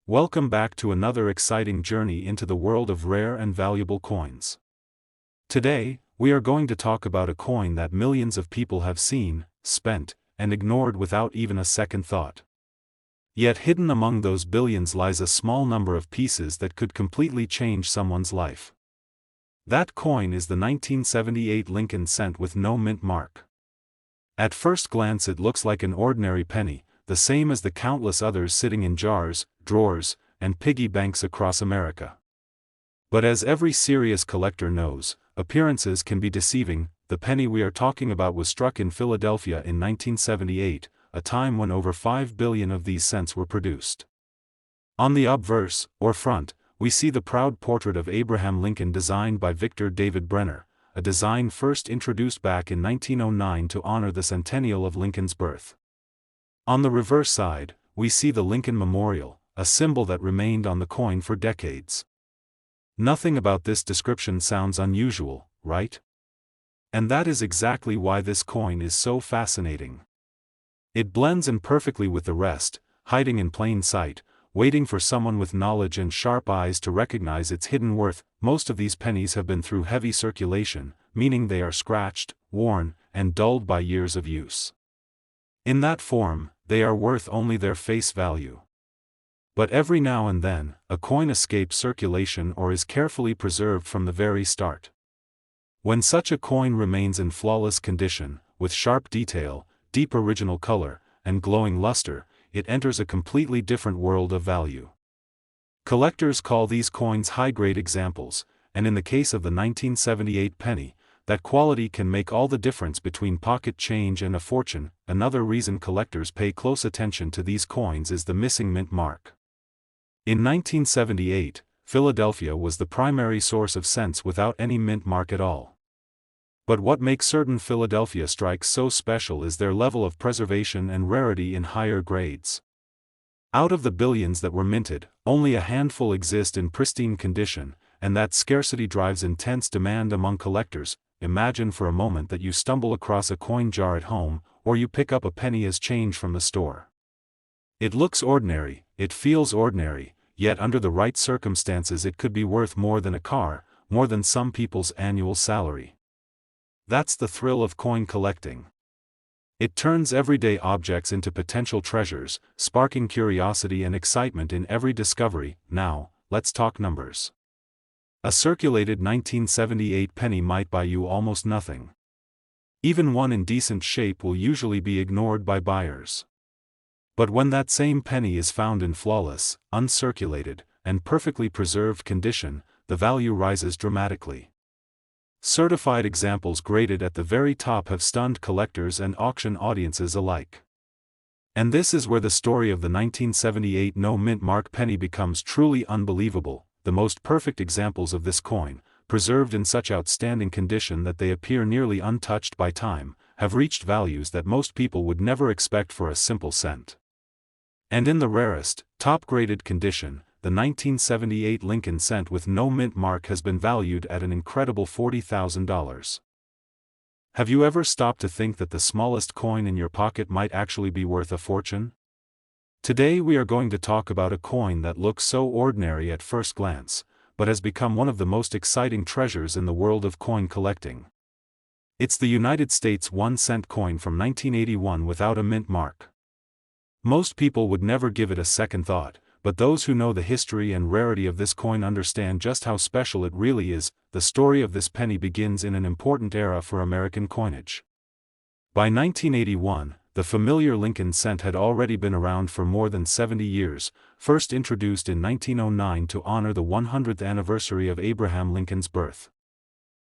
Welcome back to another exciting journey into the world of rare and valuable coins. Today, we are going to talk about a coin that millions of people have seen, spent, and ignored without even a second thought. Yet hidden among those billions lies a small number of pieces that could completely change someone's life. That coin is the 1978 Lincoln cent with no mint mark. At first glance it looks like an ordinary penny, the same as the countless others sitting in jars, drawers, and piggy banks across America. But as every serious collector knows, appearances can be deceiving. The penny we are talking about was struck in Philadelphia in 1978, a time when over 5 billion of these cents were produced. On the obverse, or front, we see the proud portrait of Abraham Lincoln designed by Victor David Brenner, a design first introduced back in 1909 to honor the centennial of Lincoln's birth. On the reverse side, we see the Lincoln Memorial, a symbol that remained on the coin for decades. Nothing about this description sounds unusual, right? And that is exactly why this coin is so fascinating. It blends in perfectly with the rest, hiding in plain sight, waiting for someone with knowledge and sharp eyes to recognize its hidden worth. Most of these pennies have been through heavy circulation, meaning they are scratched, worn, and dulled by years of use. In that form, they are worth only their face value. But every now and then, a coin escapes circulation or is carefully preserved from the very start. When such a coin remains in flawless condition, with sharp detail, deep original color, and glowing luster, it enters a completely different world of value. Collectors call these coins high-grade examples, and in the case of the 1978 penny, that quality can make all the difference between pocket change and a fortune. Another reason collectors pay close attention to these coins is the missing mint mark. In 1978, Philadelphia was the primary source of cents without any mint mark at all. But what makes certain Philadelphia strikes so special is their level of preservation and rarity in higher grades. Out of the billions that were minted, only a handful exist in pristine condition, and that scarcity drives intense demand among collectors. Imagine for a moment that you stumble across a coin jar at home, or you pick up a penny as change from the store. It looks ordinary, it feels ordinary, yet under the right circumstances it could be worth more than a car, more than some people's annual salary. That's the thrill of coin collecting. It turns everyday objects into potential treasures, sparking curiosity and excitement in every discovery. Now, let's talk numbers. A circulated 1978 penny might buy you almost nothing. Even one in decent shape will usually be ignored by buyers. But when that same penny is found in flawless, uncirculated, and perfectly preserved condition, the value rises dramatically. Certified examples graded at the very top have stunned collectors and auction audiences alike. And this is where the story of the 1978 no mint mark penny becomes truly unbelievable. The most perfect examples of this coin, preserved in such outstanding condition that they appear nearly untouched by time, have reached values that most people would never expect for a simple cent. And in the rarest, top-graded condition, the 1978 Lincoln cent with no mint mark has been valued at an incredible $40,000. Have you ever stopped to think that the smallest coin in your pocket might actually be worth a fortune? Today we are going to talk about a coin that looks so ordinary at first glance, but has become one of the most exciting treasures in the world of coin collecting. It's the United States 1-cent coin from 1981 without a mint mark. Most people would never give it a second thought, but those who know the history and rarity of this coin understand just how special it really is. The story of this penny begins in an important era for American coinage. By 1981, the familiar Lincoln cent had already been around for more than 70 years, first introduced in 1909 to honor the 100th anniversary of Abraham Lincoln's birth.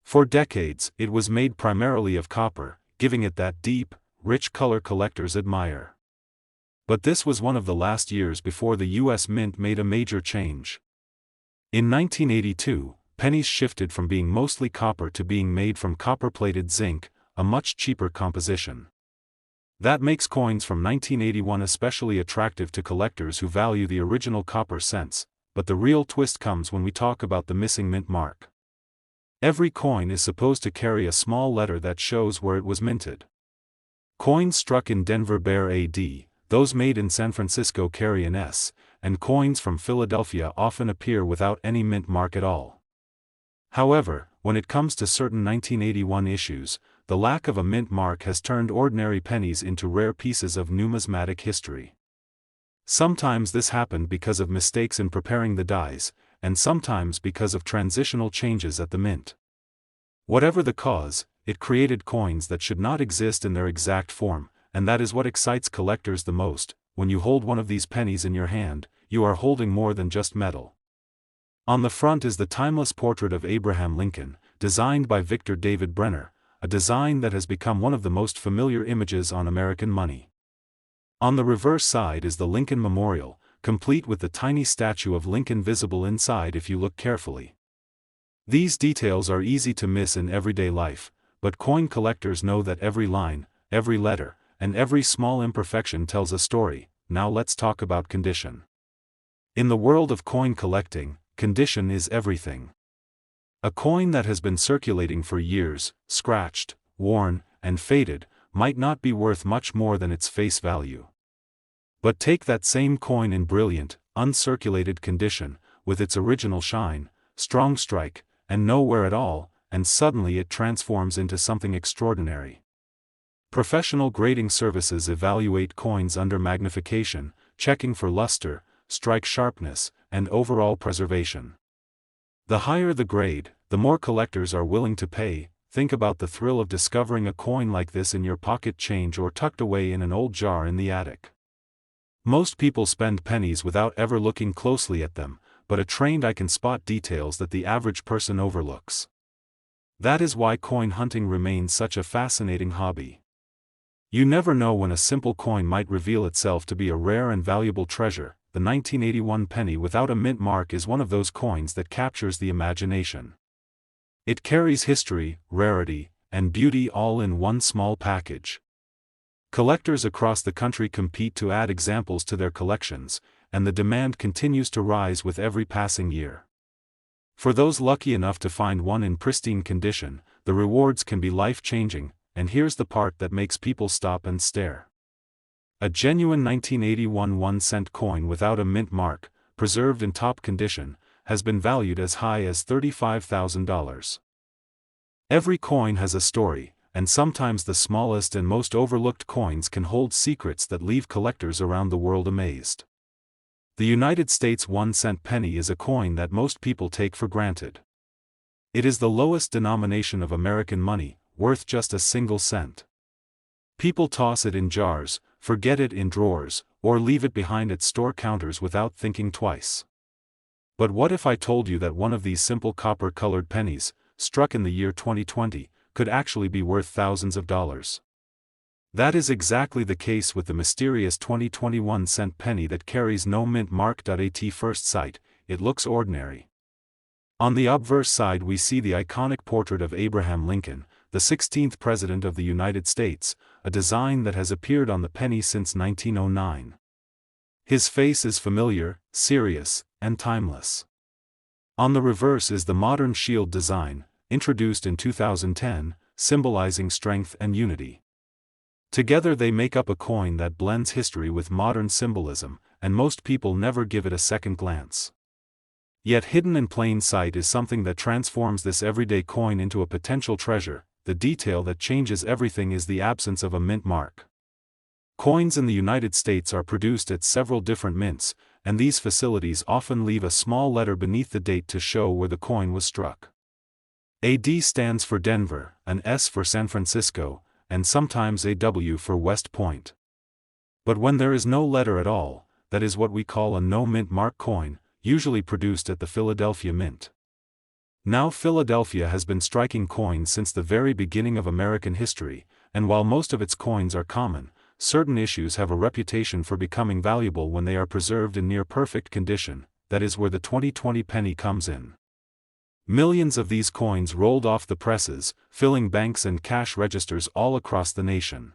For decades, it was made primarily of copper, giving it that deep, rich color collectors admire. But this was one of the last years before the U.S. Mint made a major change. In 1982, pennies shifted from being mostly copper to being made from copper-plated zinc, a much cheaper composition. That makes coins from 1981 especially attractive to collectors who value the original copper cents, but the real twist comes when we talk about the missing mint mark. Every coin is supposed to carry a small letter that shows where it was minted. Coins struck in Denver bear AD, those made in San Francisco carry an S, and coins from Philadelphia often appear without any mint mark at all. However, when it comes to certain 1981 issues, the lack of a mint mark has turned ordinary pennies into rare pieces of numismatic history. Sometimes this happened because of mistakes in preparing the dies, and sometimes because of transitional changes at the mint. Whatever the cause, it created coins that should not exist in their exact form, and that is what excites collectors the most. When you hold one of these pennies in your hand, you are holding more than just metal. On the front is the timeless portrait of Abraham Lincoln, designed by Victor David Brenner, a design that has become one of the most familiar images on American money. On the reverse side is the Lincoln Memorial, complete with the tiny statue of Lincoln visible inside if you look carefully. These details are easy to miss in everyday life, but coin collectors know that every line, every letter, and every small imperfection tells a story. Now let's talk about condition. In the world of coin collecting, condition is everything. A coin that has been circulating for years, scratched, worn, and faded, might not be worth much more than its face value. But take that same coin in brilliant, uncirculated condition, with its original shine, strong strike, and no wear at all, and suddenly it transforms into something extraordinary. Professional grading services evaluate coins under magnification, checking for luster, strike sharpness, and overall preservation. The higher the grade, the more collectors are willing to pay. Think about the thrill of discovering a coin like this in your pocket change or tucked away in an old jar in the attic. Most people spend pennies without ever looking closely at them, but a trained eye can spot details that the average person overlooks. That is why coin hunting remains such a fascinating hobby. You never know when a simple coin might reveal itself to be a rare and valuable treasure. The 1981 penny without a mint mark is one of those coins that captures the imagination. It carries history, rarity, and beauty all in one small package. Collectors across the country compete to add examples to their collections, and the demand continues to rise with every passing year. For those lucky enough to find one in pristine condition, the rewards can be life-changing, and here's the part that makes people stop and stare. A genuine 1981 1-cent coin without a mint mark, preserved in top condition, has been valued as high as $35,000. Every coin has a story, and sometimes the smallest and most overlooked coins can hold secrets that leave collectors around the world amazed. The United States 1-cent penny is a coin that most people take for granted. It is the lowest denomination of American money, worth just a single cent. People toss it in jars, forget it in drawers, or leave it behind at store counters without thinking twice. But what if I told you that one of these simple copper-colored pennies, struck in the year 2020, could actually be worth thousands of dollars? That is exactly the case with the mysterious 2021 cent penny that carries no mint mark. At first sight, it looks ordinary. On the obverse side we see the iconic portrait of Abraham Lincoln, the 16th President of the United States, a design that has appeared on the penny since 1909. His face is familiar, serious, and timeless. On the reverse is the modern shield design, introduced in 2010, symbolizing strength and unity. Together they make up a coin that blends history with modern symbolism, and most people never give it a second glance. Yet hidden in plain sight is something that transforms this everyday coin into a potential treasure. The detail that changes everything is the absence of a mint mark. Coins in the United States are produced at several different mints, and these facilities often leave a small letter beneath the date to show where the coin was struck. A D stands for Denver, an S for San Francisco, and sometimes a W for West Point. But when there is no letter at all, that is what we call a no mint mark coin, usually produced at the Philadelphia Mint. Now Philadelphia has been striking coins since the very beginning of American history, and while most of its coins are common, certain issues have a reputation for becoming valuable when they are preserved in near-perfect condition. That is where the 2020 penny comes in. Millions of these coins rolled off the presses, filling banks and cash registers all across the nation.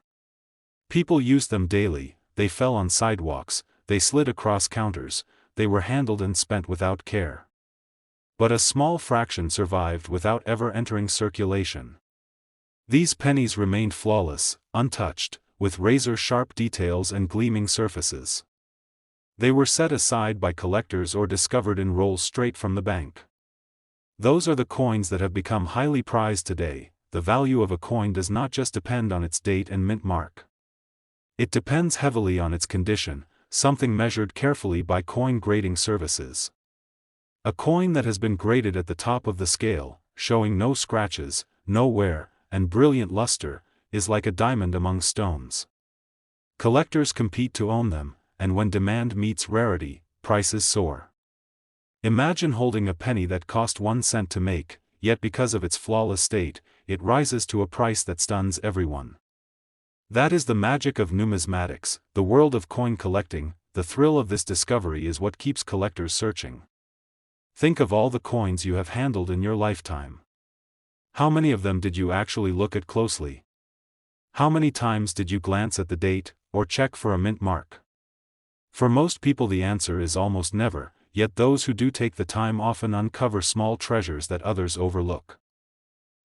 People used them daily, they fell on sidewalks, they slid across counters, they were handled and spent without care. But a small fraction survived without ever entering circulation. These pennies remained flawless, untouched, with razor-sharp details and gleaming surfaces. They were set aside by collectors or discovered in rolls straight from the bank. Those are the coins that have become highly prized today. The value of a coin does not just depend on its date and mint mark. It depends heavily on its condition, something measured carefully by coin grading services. A coin that has been graded at the top of the scale, showing no scratches, no wear, and brilliant luster, is like a diamond among stones. Collectors compete to own them, and when demand meets rarity, prices soar. Imagine holding a penny that cost 1 cent to make, yet because of its flawless state, it rises to a price that stuns everyone. That is the magic of numismatics, the world of coin collecting. The thrill of this discovery is what keeps collectors searching. Think of all the coins you have handled in your lifetime. How many of them did you actually look at closely? How many times did you glance at the date, or check for a mint mark? For most people the answer is almost never, yet those who do take the time often uncover small treasures that others overlook.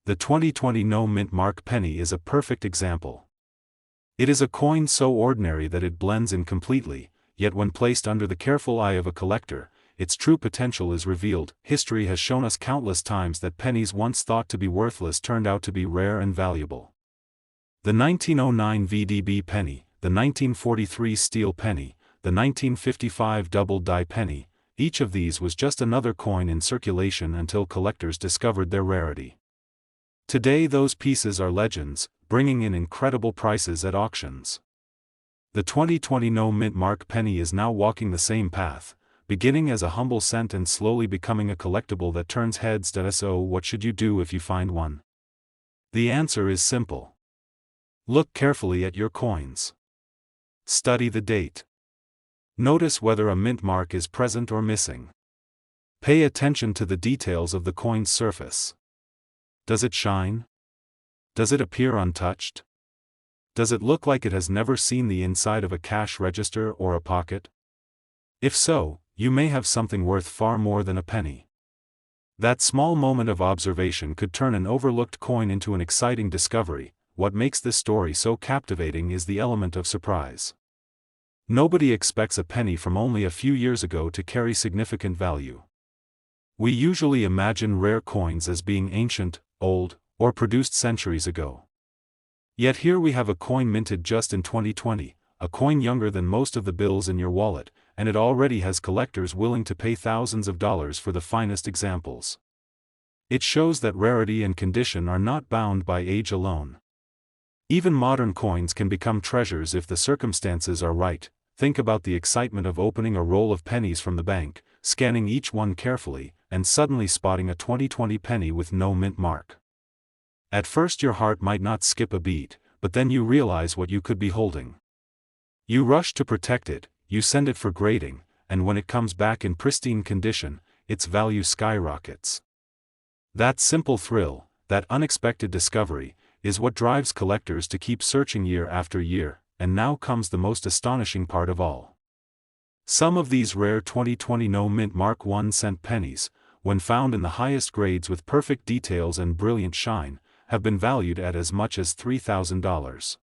The 2020 no mint mark penny is a perfect example. It is a coin so ordinary that it blends in completely, yet when placed under the careful eye of a collector, its true potential is revealed. History has shown us countless times that pennies once thought to be worthless turned out to be rare and valuable. The 1909 VDB penny, the 1943 steel penny, the 1955 double-die penny, each of these was just another coin in circulation until collectors discovered their rarity. Today those pieces are legends, bringing in incredible prices at auctions. The 2020 no mint mark penny is now walking the same path, beginning as a humble cent and slowly becoming a collectible that turns heads. So what should you do if you find one? The answer is simple. Look carefully at your coins. Study the date. Notice whether a mint mark is present or missing. Pay attention to the details of the coin's surface. Does it shine? Does it appear untouched? Does it look like it has never seen the inside of a cash register or a pocket? If so, you may have something worth far more than a penny. That small moment of observation could turn an overlooked coin into an exciting discovery. What makes this story so captivating is the element of surprise. Nobody expects a penny from only a few years ago to carry significant value. We usually imagine rare coins as being ancient, old, or produced centuries ago. Yet here we have a coin minted just in 2020, a coin younger than most of the bills in your wallet, and it already has collectors willing to pay thousands of dollars for the finest examples. It shows that rarity and condition are not bound by age alone. Even modern coins can become treasures if the circumstances are right. Think about the excitement of opening a roll of pennies from the bank, scanning each one carefully, and suddenly spotting a 2020 penny with no mint mark. At first your heart might not skip a beat, but then you realize what you could be holding. You rush to protect it, you send it for grading, and when it comes back in pristine condition, its value skyrockets. That simple thrill, that unexpected discovery, is what drives collectors to keep searching year after year. And now comes the most astonishing part of all. Some of these rare 2020 no mint mark 1 cent pennies, when found in the highest grades with perfect details and brilliant shine, have been valued at as much as $3,000.